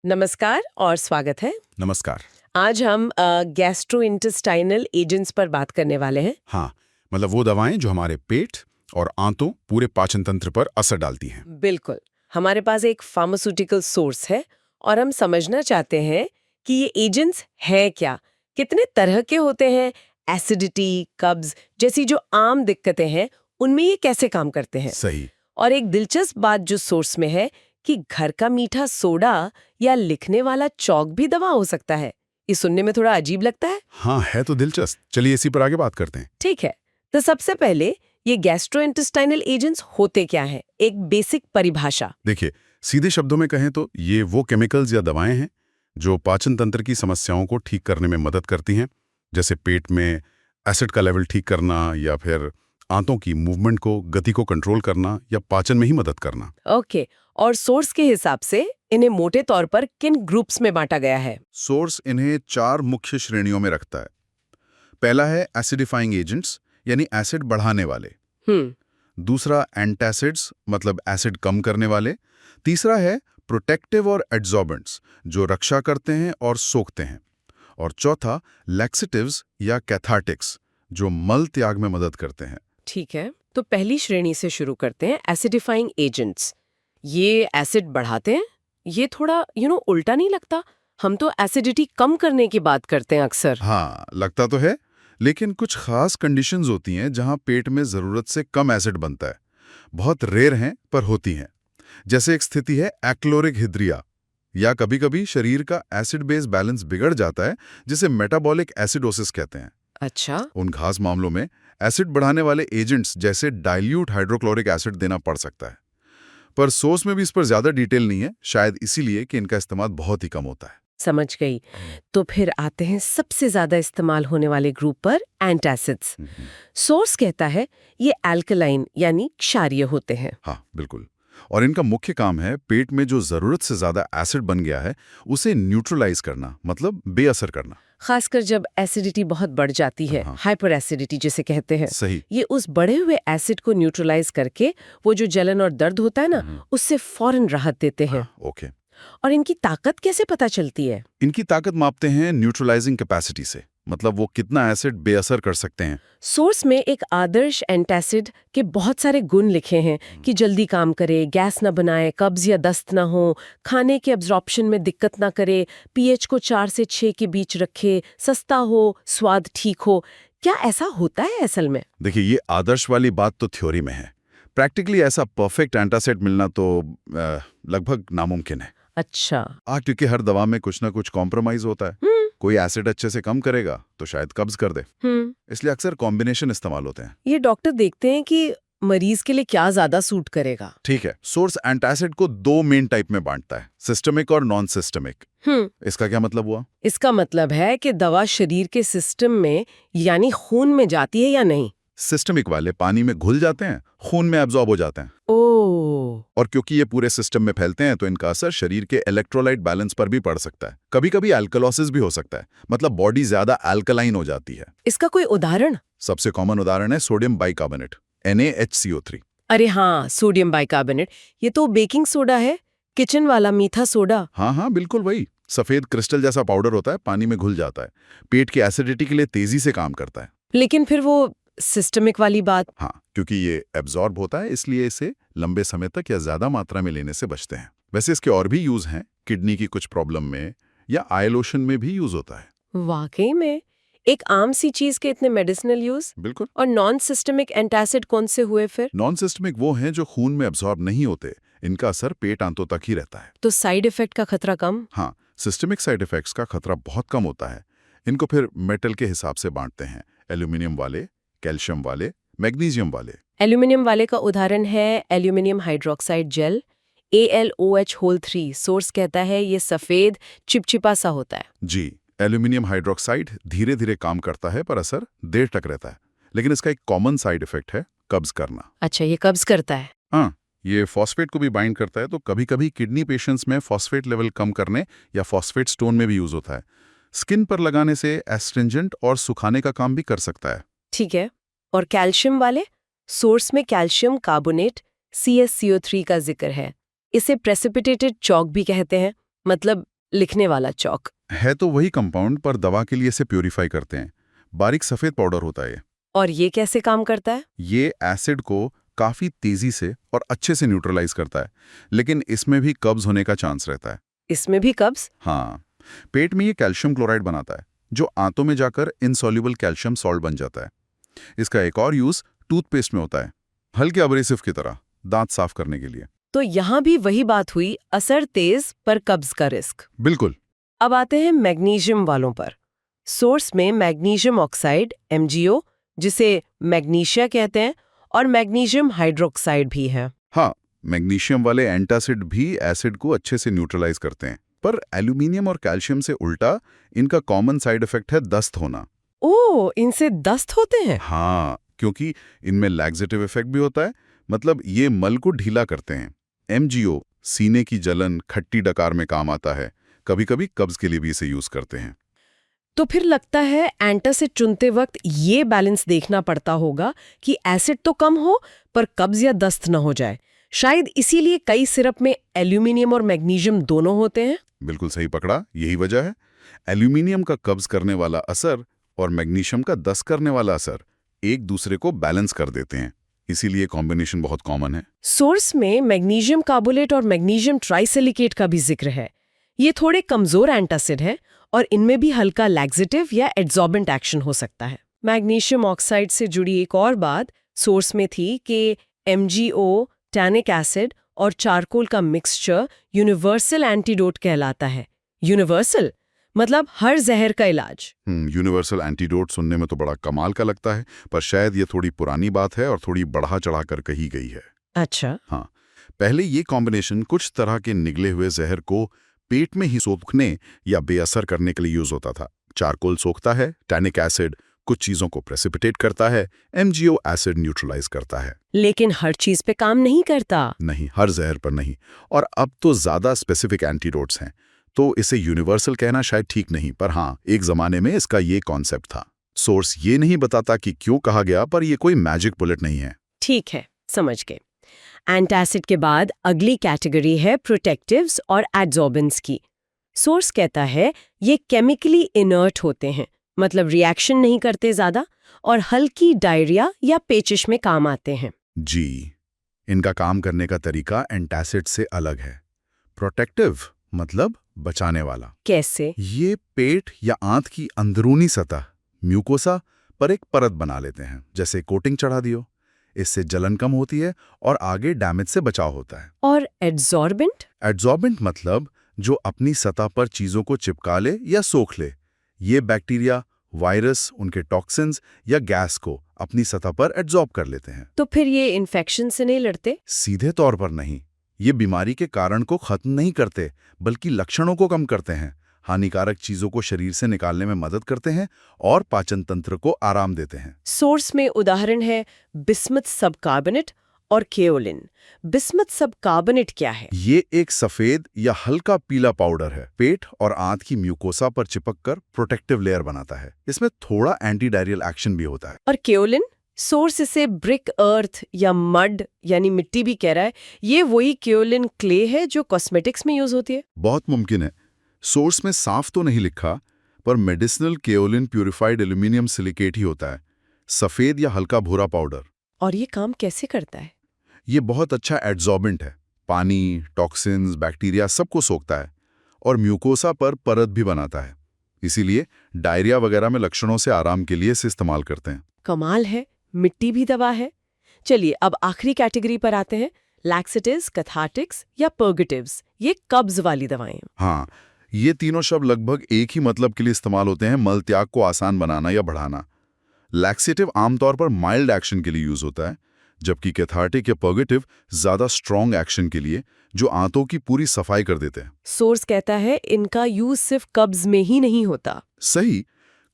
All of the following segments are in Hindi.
नमस्कार और स्वागत है। नमस्कार। आज हम गैस्ट्रोइंटेस्टाइनल एजेंट्स पर बात करने वाले हैं। हाँ, मतलब वो दवाएं जो हमारे पेट और आंतों पूरे पाचन तंत्र पर असर डालती हैं। बिल्कुल, हमारे पास एक फार्मास्यूटिकल सोर्स है और हम समझना चाहते हैं कि ये एजेंट्स है क्या, कितने तरह के होते हैं, एसिडिटी, कब्ज जैसी जो आम दिक्कतें हैं, उनमें ये कैसे काम करते हैं। सही। और एक दिलचस्प बात जो सोर्स में है कि घर का मीठा सोडा या लिखने वाला चौक भी दवा हो सकता है। ये सुनने में थोड़ा अजीब लगता है। हाँ, है तो दिलचस्प। चलिए इसी पर आगे बात करते हैं। ठीक है, तो सबसे पहले ये गैस्ट्रोइंटेस्टाइनल एजेंट्स होते क्या हैं? एक बेसिक परिभाषा। देखिए, सीधे शब्दों में कहें तो ये वो केमिकल्स या दवाएं हैं जो पाचन तंत्र की समस्याओं को ठीक करने में मदद करती हैं, जैसे पेट में एसिड का लेवल ठीक करना या फिर आंतों की मूवमेंट को, गति को कंट्रोल करना या पाचन में ही मदद करना। ओके, और सोर्स के हिसाब से इन्हें मोटे तौर पर किन ग्रुप्स में बांटा गया है? सोर्स इन्हें 4 मुख्य श्रेणियों में रखता है। पहला है एसिडिफाइंग एजेंट्स, यानी एसिड बढ़ाने वाले। दूसरा एंटासिड्स, मतलब एसिड कम करने वाले। तीसरा है प्रोटेक्टिव और एड्सॉर्बेंट्स, जो रक्षा करते हैं और सोखते हैं। और चौथा लैक्सेटिव्स या कैथार्टिक्स, जो मल त्याग में मदद करते हैं। ठीक है, तो पहली श्रेणी से शुरू करते हैं, एसिडिफाइंग एजेंट्स। ये एसिड बढ़ाते हैं? ये थोड़ा उल्टा नहीं लगता? हम तो एसिडिटी कम करने की बात करते हैं अक्सर। हाँ, लगता तो है, लेकिन कुछ खास कंडीशंस होती हैं जहां पेट में जरूरत से कम एसिड बनता है। बहुत रेयर हैं, पर होती हैं। जैसे एक स्थिति है एक्लोरिक हिद्रिया, या कभी-कभी शरीर का एसिड बेस बैलेंस बिगड़ जाता है, जिसे मेटाबॉलिक एसिडोसिस कहते हैं। अच्छा। उन खास मामलों में एसिड बढ़ाने वाले एजेंट्स जैसे डाइल्यूट हाइड्रोक्लोरिक एसिड देना पड़ सकता है। पर सोर्स में भी इस पर ज्यादा डिटेल नहीं है, शायद इसीलिए कि इनका इस्तेमाल बहुत ही कम होता है। समझ गई। तो फिर आते हैं सबसे ज्यादा इस्तेमाल होने वाले ग्रुप पर, एंटासिड्स। सोर्स कहता है ये अल्कलाइन यानी क्षारीय होते हैं। हाँ, बिल्कुल। और इनका मुख्य काम है पेट में जो जरूरत से ज्यादा एसिड बन गया है उसे न्यूट्रलाइज करना, मतलब बेअसर करना। खासकर जब एसिडिटी बहुत बढ़ जाती है, हाँ। हाइपर एसिडिटी जिसे कहते हैं। सही। ये उस बढ़े हुए एसिड को न्यूट्रलाइज करके वो जो जलन और दर्द होता है ना, उससे फौरन राहत देते हैं। ओके। और इनकी ताकत कैसे पता चलती है? इनकी ताकत मापते हैं न्यूट्रलाइजिंग कैपेसिटी से, मतलब वो कितना एसिड बेअसर कर सकते हैं। सोर्स में एक आदर्श एंटासिड के बहुत सारे गुण लिखे हैं कि जल्दी काम करे, गैस न बनाए, कब्ज या दस्त न हो, खाने के एब्जॉर्प्शन में दिक्कत न करे, पीएच को 4 से 6 के बीच रखे, सस्ता हो, स्वाद ठीक हो। क्या ऐसा होता है असल में? देखिए, ये आदर्श वाली बात तो थ्योरी में है। प्रैक्टिकली ऐसा परफेक्ट एंटासिड मिलना तो लगभग नामुमकिन है। अच्छा। क्योंकि हर दवा में कुछ ना कुछ कॉम्प्रोमाइज होता है। कोई एसिड अच्छे से कम करेगा तो शायद कब्ज कर दे। इसलिए अक्सर कॉम्बिनेशन इस्तेमाल होते हैं। ये डॉक्टर देखते हैं कि मरीज के लिए क्या ज्यादा सूट करेगा। ठीक है, सोर्स एंटासिड को 2 मेन टाइप में बांटता है, सिस्टमिक और नॉन सिस्टमिक। इसका क्या मतलब हुआ? इसका मतलब है कि दवा शरीर के सिस्टम में यानी खून में जाती है या नहीं। सिस्टमिक वाले पानी में घुल जाते हैं, खून में एब्जॉर्ब हो जाते हैं। ओह। और क्योंकि ये पूरे सिस्टम में फैलते हैं तो इनका असर शरीर के इलेक्ट्रोलाइट बैलेंस पर भी पड़ सकता है। कभी-कभी अल्कलोसिस भी हो सकता है, मतलब बॉडी ज्यादा अल्कलाइन हो जाती है। इसका कोई उदाहरण? सबसे कॉमन उदाहरण है सोडियम बाइकार्बोनेट, NaHCO3। अरे हाँ, सोडियम बाइकार्बोनेट। ये तो बेकिंग सोडा है, किचन वाला मीठा सोडा। हाँ, बिल्कुल वही। सफेद क्रिस्टल जैसा पाउडर होता है, पानी में घुल जाता है, पेट की एसिडिटी के लिए तेजी से काम करता है। लेकिन फिर वो सिस्टमिक वाली बात। हाँ, क्योंकि ये एब्जॉर्ब होता है, इसलिए इसे लंबे समय तक या ज्यादा मात्रा में लेने से बचते हैं। वैसे इसके और भी यूज हैं, किडनी की कुछ प्रॉब्लम में या आई लोशन में भी यूज होता है। वाकई में एक आम सी चीज के इतने मेडिसिनल यूज। बिल्कुल। और नॉन सिस्टमिक एंटासिड कौन से हुए फिर? नॉन सिस्टमिक वो हैं जो खून में एब्जॉर्ब नहीं होते, इनका असर पेट आंतों तक ही रहता है। तो साइड इफेक्ट का खतरा कम? हाँ, सिस्टमिक साइड इफेक्ट्स का खतरा बहुत कम होता है। इनको फिर मेटल के हिसाब से बांटते हैं, एल्यूमिनियम वाले, कैल्शियम वाले, मैग्नीशियम वाले। एल्यूमिनियम वाले का उदाहरण है aluminium hydroxide gel, AlOH3। Source कहता है ये सफेद चिपचिपा सा होता है। जी, एल्यूमिनियम हाइड्रोक्साइड धीरे धीरे काम करता है, पर असर देर तक रहता है। लेकिन इसका एक कॉमन साइड इफेक्ट है कब्ज करना। अच्छा, ये कब्ज करता है? हाँ, ये फॉस्फेट को भी बाइंड करता है, तो कभी-कभी किडनी पेशेंट्स में फॉस्फेट लेवल कम करने या फॉस्फेट स्टोन में भी यूज होता है। स्किन पर लगाने से एस्ट्रिंजेंट और सुखाने का काम भी कर सकता है। ठीक है। और कैल्शियम वाले? सोर्स में कैल्शियम कार्बोनेट CaCO3 का जिक्र है। इसे प्रेसिपिटेटेड चॉक भी कहते हैं, मतलब लिखने वाला चौक। है तो वही कंपाउंड, पर दवा के लिए इसे प्यूरिफाई करते हैं। बारीक सफेद पाउडर होता है ये। और ये कैसे काम करता है? ये एसिड को काफी तेजी से और अच्छे से न्यूट्रलाइज करता है, लेकिन इसमें भी कब्ज होने का चांस रहता है। इसमें भी कब्ज? हाँ, पेट में ये कैल्शियम क्लोराइड बनाता है, जो आंतों में जाकर इनसॉल्युबल कैल्शियम सॉल्ट बन जाता है। इसका एक और यूज टूथपेस्ट में होता है, हल्के अब्रेसिव की तरह, दांत साफ करने के लिए। तो यहाँ भी वही बात हुई, असर तेज पर कब्ज का रिस्क। बिल्कुल। अब आते हैं मैग्नीशियम वालों पर। सोर्स में मैग्नीशियम ऑक्साइड MgO, जिसे मैग्नीशिया कहते हैं, और मैग्नीशियम हाइड्रोक्साइड भी है। हाँ, मैग्नीशियम वाले एंटासिड भी एसिड को अच्छे से न्यूट्रलाइज करते हैं, पर एल्यूमिनियम और कैल्शियम से उल्टा इनका कॉमन साइड इफेक्ट है दस्त होना। ओह, इनसे दस्त होते हैं? हाँ, क्योंकि इनमें लैक्सेटिव इफेक्ट भी होता है, मतलब ये मल को ढीला करते हैं। MgO सीने की जलन, खट्टी डकार में काम आता है। कभी कभी कब्ज के लिए भी इसे यूज करते हैं। तो फिर लगता है एंटासिड चुनते वक्त ये बैलेंस देखना पड़ता होगा कि एसिड तो कम हो पर कब्ज या दस्त न हो जाए। शायद इसीलिए कई सिरप में एल्यूमिनियम और मैग्नीशियम दोनों होते हैं। बिल्कुल सही पकड़ा, यही वजह है। एल्यूमिनियम का कब्ज करने वाला असर और मैग्नीशियम का दस्त करने वाला असर एक दूसरे को बैलेंस कर देते हैं, इसीलिए कॉम्बिनेशन बहुत कॉमन है। सोर्स में मैग्नीशियम कार्बोलेट और मैग्नीशियम ट्राइसिलिकेट का भी जिक्र है। ये थोड़े कमजोर एंटासिड है और इनमें भी हल्का लैक्सेटिव या एड्सॉर्बेंट एक्शन हो सकता है। मैग्नीशियम ऑक्साइड से जुड़ी एक और बात सोर्स में थी कि MgO, टैनिक एसिड और चारकोल का मिक्सचर यूनिवर्सल एंटीडोट कहलाता है। यूनिवर्सल मतलब हर जहर का इलाज। यूनिवर्सल एंटीडोट सुनने में तो बड़ा कमाल का लगता है, पर शायद ये थोड़ी पुरानी बात है और थोड़ी बढ़ा चढ़ाकर कही गई है। अच्छा। हाँ, पहले ये कॉम्बिनेशन कुछ तरह के निगले हुए जहर को पेट में ही सोखने या बेअसर करने के लिए यूज होता था। चारकोल सोखता है, टैनिक एसिड कुछ चीजों को प्रेसिपिटेट करता है, MgO एसिड न्यूट्रलाइज करता है। लेकिन हर चीज पे काम नहीं करता। नहीं, हर जहर पर नहीं। और अब तो ज्यादा स्पेसिफिक एंटीडोट्स हैं, तो इसे यूनिवर्सल कहना शायद ठीक नहीं, पर हाँ, एक जमाने में इसका ये कॉन्सेप्ट था। सोर्स ये नहीं बताता कि क्यों कहा गया, पर ये कोई मैजिक बुलेट नहीं है। ठीक है, समझ गए। एंटासिड के बाद अगली कैटेगरी है प्रोटेक्टिव्स और एड्सॉर्बेंट्स की। सोर्स कहता है ये केमिकली इनर्ट होते हैं, मतलब रिएक्शन नहीं करते ज्यादा, और हल्की डायरिया या पेचिश में काम आते हैं। जी, इनका काम करने का तरीका एंटासिड से अलग है। प्रोटेक्टिव मतलब बचाने वाला। कैसे? ये पेट या आंत की अंदरूनी सतह म्यूकोसा पर एक परत बना लेते हैं, जैसे कोटिंग चढ़ा दियो। इससे जलन कम होती है और आगे डैमेज से बचाव होता है। और एड्सॉर्बेंट? एड्सॉर्बेंट मतलब जो अपनी सतह पर चीजों को चिपका ले या सोख ले। ये बैक्टीरिया, वायरस उनके टॉक्सिन्स या गैस को अपनी सतह पर एड्सॉर्ब कर लेते हैं। तो फिर ये इन्फेक्शन से नहीं लड़ते? सीधे तौर पर नहीं, ये बीमारी के कारण को खत्म नहीं करते, बल्कि लक्षणों को कम करते हैं, हानिकारक चीजों को शरीर से निकालने में मदद करते हैं और पाचन तंत्र को आराम देते हैं। सोर्स में उदाहरण है बिस्मथ सबकार्बोनेट और केओलिन। बिस्मथ सबकार्बोनेट क्या है? ये एक सफेद या हल्का पीला पाउडर है, पेट और आंत की म्यूकोसा पर चिपककर प्रोटेक्टिव लेयर बनाता है। इसमें थोड़ा एंटी डायरियल एक्शन भी होता है। और केओलिन? सोर्स इसे ब्रिक अर्थ या मड यानी मिट्टी भी कह रहा है। ये वही केओलिन क्ले है जो कॉस्मेटिक्स में यूज होती है? बहुत मुमकिन है। सोर्स में साफ तो नहीं लिखा, पर medicinal kaolin purified aluminium silicate ही होता है, सफेद या हल्का भूरा पाउडर। और ये काम कैसे करता है? ये बहुत अच्छा एड्सॉर्बेंट है, पानी, टॉक्सिन्स, बैक्टीरिया सबको सोखता है और म्यूकोसा पर परत भी बनाता है। इसीलिए डायरिया वगैरह में लक्षणों से आराम के लिए इसे इस्तेमाल करते हैं। कमाल है, मिट्टी भी दवा है। चलिए अब आखिरी कैटेगरी पर आते हैं, लैक्सेटिव्स, कैथार्टिक्स या पर्गेटिव्स। ये कब्ज वाली दवाएं। हाँ, ये तीनों शब्द लगभग एक ही मतलब के लिए इस्तेमाल होते हैं, मल त्याग को आसान बनाना या बढ़ाना। लैक्सेटिव आमतौर पर माइल्ड एक्शन के लिए यूज होता है, जबकि कैथार्टिक या पर्गेटिव ज्यादा स्ट्रॉन्ग एक्शन के लिए, जो आंतों की पूरी सफाई कर देते हैं। सोर्स कहता है इनका यूज सिर्फ कब्ज में ही नहीं होता। सही,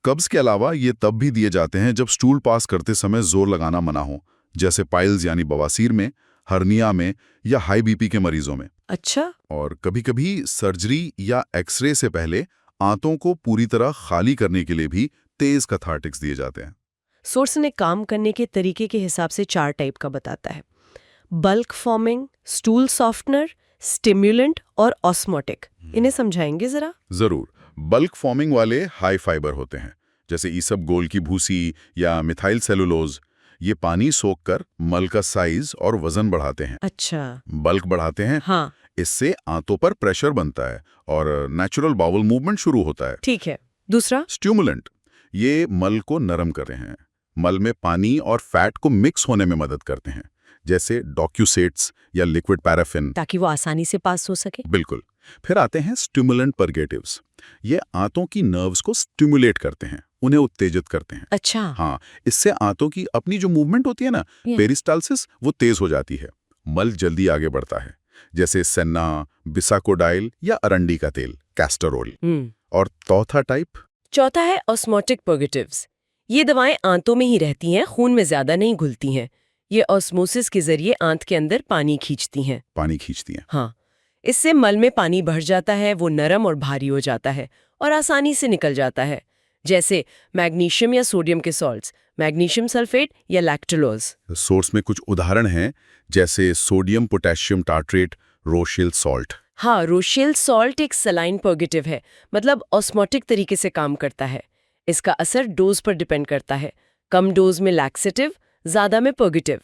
कब्ज के अलावा ये तब भी दिए जाते हैं जब स्टूल पास करते समय जोर लगाना मना हो, जैसे पाइल्स यानी बवासीर में, हर्निया में या हाई बीपी के मरीजों में। अच्छा। और कभी-कभी सर्जरी या एक्सरे से पहले आंतों को पूरी तरह खाली करने के लिए भी तेज कैथार्टिक्स दिए जाते हैं। सोर्स ने काम करने के तरीके के हिसाब से 4 टाइप का बताता है: bulk forming, stool softener, stimulant और ऑस्मोटिक, इन्हें समझाएंगे जरा? जरूर। बल्क फॉर्मिंग वाले हाई फाइबर होते हैं, जैसे ईसबगोल की भूसी या मिथाइल सेलुलोज। ये पानी सोखकर मल का साइज और वजन बढ़ाते हैं। अच्छा। बल्क बढ़ाते हैं। हाँ, इससे आंतों पर प्रेशर बनता है और नेचुरल बाउल मूवमेंट शुरू होता है। ठीक है। दूसरा? स्टिमुलेंट, ये मल को नरम करते हैं। मल में पानी और फैट को मिक्स होने में मदद करते हैं, जैसे डॉक्यूसेट्स या लिक्विड पैराफिन। ताकि वो आसानी से पास हो सके। बिल्कुल। फिर आते हैं स्टिमुलेंट परगेटिव्स। ये आंतों की नर्व्स को स्टिमुलेट करते हैं, उन्हें उत्तेजित करते हैं। अच्छा। हाँ, इससे आंतों की अपनी जो मूवमेंट होती है ना, पेरिस्टाल्सिस, वो तेज हो जाती है। मल जल्दी आगे बढ़ता है, जैसे सेन्ना, बिसाकोडाइल या अरंडी का तेल, कैस्टर ऑयल। और चौथा है ऑस्मोटिक परगेटिव्स। ये दवाएं आंतों में ही रहती हैं, खून में ज्यादा नहीं घुलती हैं। ये ऑस्मोसिस के जरिए आंत के अंदर पानी खींचती हैं। हाँ, इससे मल में पानी बढ़ जाता है, वो नरम और भारी हो जाता है और आसानी से निकल जाता है, जैसे मैग्नीशियम या सोडियम के सॉल्ट्स, मैग्नीशियम सल्फेट या लैक्टोलोज। सोर्स में कुछ उदाहरण हैं, जैसे सोडियम पोटेशियम टार्ट्रेट, रोशिल सॉल्ट। हाँ, रोशेल सॉल्ट एक सलाइन परगेटिव है, मतलब ऑस्मोटिक तरीके से काम करता है। इसका असर डोज पर डिपेंड करता है, कम डोज में लैक्सेटिव, ज्यादा में परगेटिव।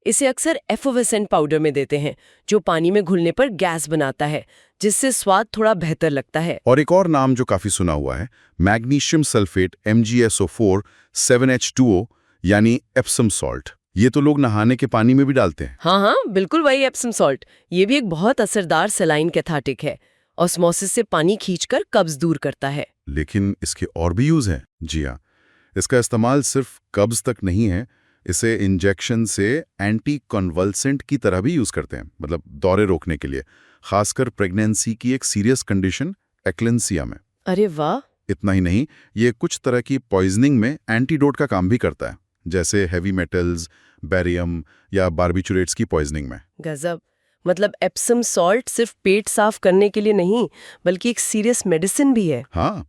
इसे अक्सर एफोवेसेंट पाउडर में देते हैं, जो पानी में घुलने पर गैस बनाता है, जिससे स्वाद थोड़ा बेहतर लगता है। और एक और नाम जो काफी सुना हुआ है, मैग्नीशियम सल्फेट MgSO4 7H2O, यानी एप्सम सॉल्ट। ये तो लोग नहाने के पानी में भी डालते हैं। हाँ, बिल्कुल वही एप्सम सॉल्ट। ये भी एक बहुत असरदार सलाइन कैथार्टिक है, ऑस्मोसिस से पानी खींचकर कब्ज दूर करता है। लेकिन इसके और भी यूज हैं। जी हाँ, इसका इस्तेमाल सिर्फ कब्ज तक नहीं है, इसे इंजेक्शन से एंटी कन्वल्सेंट की तरह भी यूज करते हैं, मतलब दौरे रोकने के लिए, खासकर प्रेगनेंसी की एक सीरियस कंडीशन एक्लेंसिया में। अरे वाह! इतना ही नहीं, ये कुछ तरह की पॉइजनिंग में एंटीडोट का काम भी करता है, जैसे हेवी मेटल्स, बेरियम या बार्बिचुरेट्स की पॉइजनिंग में। गजब! मतलब एप्सम सॉल्ट सिर्फ पेट साफ करने के लिए नहीं, बल्कि एक सीरियस मेडिसिन भी है। हाँ,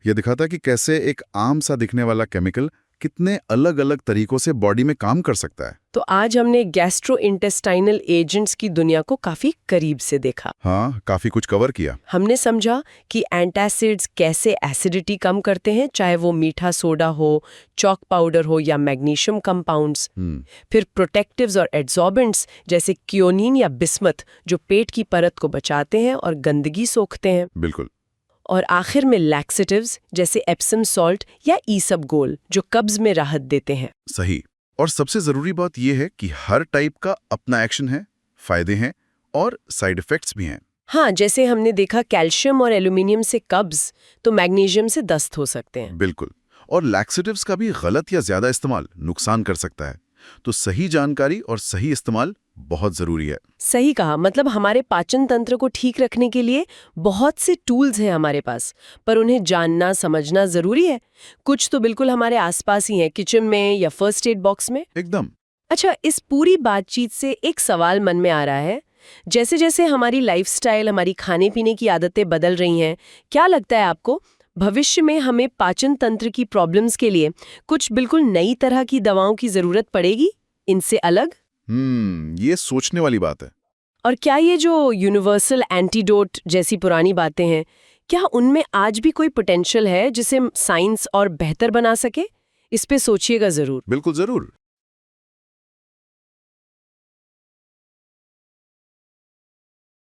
यह दिखाता है कि कैसे एक आम सा दिखने वाला केमिकल कितने अलग अलग तरीकों से बॉडी में काम कर सकता है। तो आज हमने गैस्ट्रोइंटेस्टाइनल एजेंट्स की दुनिया को काफी करीब से देखा। हाँ, काफी कुछ कवर किया। हमने समझा कि एंटासिड्स कैसे एसिडिटी कम करते हैं, चाहे वो मीठा सोडा हो, चॉक पाउडर हो या मैग्नीशियम कंपाउंड्स। फिर प्रोटेक्टिव्स और एड्सॉर्बेंट्स जैसे क्योनिन या बिस्मथ, जो पेट की परत को बचाते हैं और गंदगी सोखते हैं। बिल्कुल। और आखिर में लैक्सेटिव्स जैसे एप्सम सॉल्ट या ईसबगोल, जो कब्ज में राहत देते हैं। सही। और सबसे जरूरी बात यह है कि हर टाइप का अपना एक्शन है, फायदे हैं और साइड इफेक्ट्स भी हैं। हाँ, जैसे हमने देखा कैल्शियम और एल्यूमिनियम से कब्ज, तो मैग्नीशियम से दस्त हो सकते हैं। बिल्कुल। और लैक्सेटिव्स का भी गलत या ज्यादा इस्तेमाल नुकसान कर सकता है, तो सही जानकारी और सही इस्तेमाल बहुत जरूरी है। सही कहा। मतलब हमारे पाचन तंत्र को ठीक रखने के लिए बहुत से टूल्स हैं हमारे पास, पर उन्हें जानना समझना जरूरी है। कुछ तो बिल्कुल हमारे आसपास ही हैं, किचन में या फर्स्ट एड बॉक्स में। एकदम। अच्छा, इस पूरी बातचीत से एक सवाल मन में आ रहा है। जैसे जैसे हमारी लाइफस्टाइल, हमारी खाने पीने की आदतें बदल रही हैं, क्या लगता है आपको भविष्य में हमें पाचन तंत्र की प्रॉब्लम्स के लिए कुछ बिल्कुल नई तरह की दवाओं की जरूरत पड़ेगी, इनसे अलग? ये सोचने वाली बात है। और क्या ये जो यूनिवर्सल एंटीडोट जैसी पुरानी बातें हैं, क्या उनमें आज भी कोई पोटेंशियल है जिसे साइंस और बेहतर बना सके? इस पे सोचिएगा जरूर। बिल्कुल जरूर।